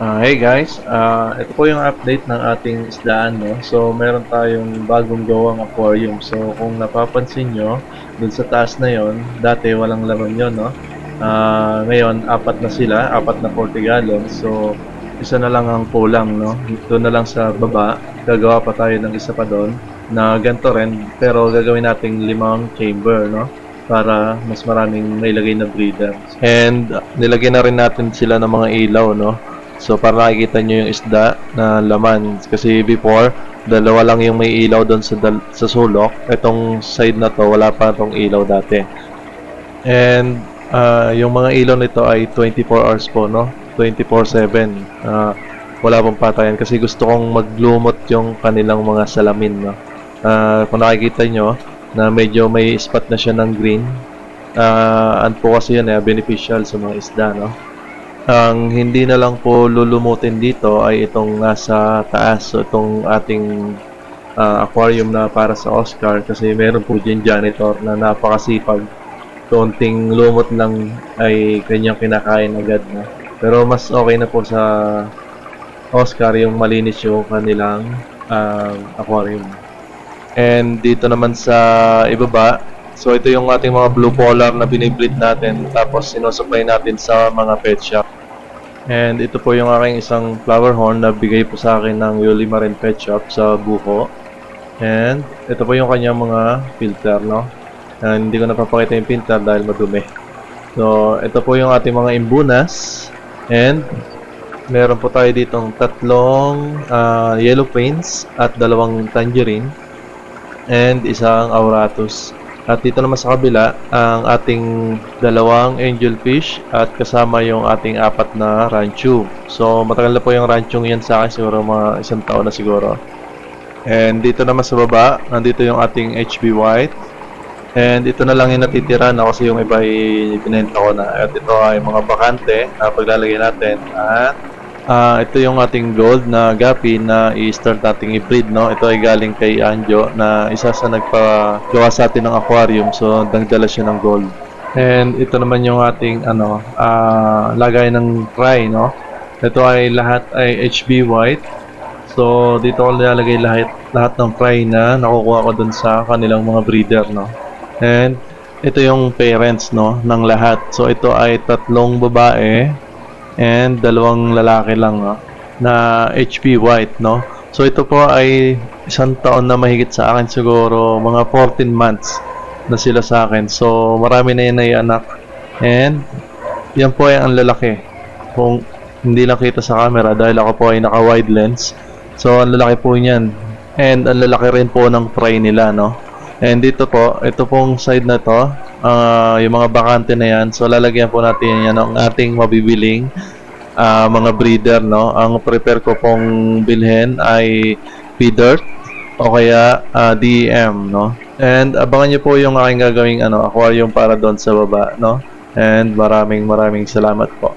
Hey guys, ito po yung update ng ating isdaan, no? So, meron tayong bagong gawang aquarium. So, kung napapansin nyo, dun sa taas na yon, dati walang laman yon, no? Ngayon, apat na sila, apat na 40 gallons. So, isa na lang ang kulang, no? Doon na lang sa baba, gagawa pa tayo ng isa pa doon na ganito rin, pero gagawin nating 5 chamber, no? Para mas maraming mailagay na breeder. And nilagyan na rin natin sila ng mga ilaw, no? So para nakikita nyo yung isda na laman. Kasi before, dalawa lang yung may ilaw doon sa sulok. Itong side na to, wala pa itong ilaw dati. And yung mga ilaw nito ay 24 hours po, no? 24/7. Wala pong patayan kasi gusto kong maglumot yung kanilang mga salamin, no? Kung nakikita nyo, na medyo may spot na siya ng green. Ano po kasi yun, beneficial sa mga isda, no? Ang hindi na lang po lulumutin dito ay itong nasa taas. So itong ating aquarium na para sa Oscar, kasi meron po dyan janitor na napakasipag. Kaunting lumot lang ay kanyang kinakain agad na. Pero mas okay na po sa Oscar yung malinis yung kanilang aquarium. And dito naman sa ibaba, so ito yung ating mga blue polar na binibreed natin, tapos sinusupply natin sa mga pet shop. And ito po yung aking isang flower horn na bigay po sa akin ng Yuli Marine Pet Shop sa Buho. And ito po yung kanyang mga filter, no? And hindi ko napapakita yung filter dahil madumi. So ito po yung ating mga imbunas. And meron po tayo ditong tatlong yellow paints at dalawang tangerine and isang auratus. At dito naman sa kabila, ang ating dalawang angelfish at kasama yung ating apat na ranchu. So matagal na po yung ranchong yan sa akin, siguro mga 1 taon na siguro. And dito naman sa baba, nandito yung ating HB White. And ito na lang yung natitira na kasi yung iba ay binenta ko na. At ito ay mga bakante na paglalagay natin. At ito yung ating gold na gapi na i-start nating i-breed, no? Ito ay galing kay Anjo na isa sa nagpagawa sa atin ng aquarium. So nagdala siya ng gold. And ito naman yung ating lagay ng fry, no? Ito ay lahat ay HB White. So dito ko nilalagay lahat ng fry na nakukuha ko dun sa kanilang mga breeder, no? And ito yung parents, no, ng lahat. So ito ay 3 babae and 2 lalaki lang, no, na HB White, no. So ito po ay 1 taon na mahigit sa akin, siguro mga 14 months na sila sa akin. So marami na yan ay anak. And yan po ay ang lalaki. Kung hindi lang kita sa camera dahil ako po ay naka wide lens. So ang lalaki po niyan. And ang lalaki rin po ng fry nila, no. And dito po, ito pong side na to, yung mga bakante na yan, so lalagyan po natin yan ng ating mabibiling mga breeder, no. Ang prepare ko pong bilhin ay P-Dirt o kaya DEM, no. And abangan nyo po yung aking gagawing aquarium para doon sa baba, no. And maraming salamat po.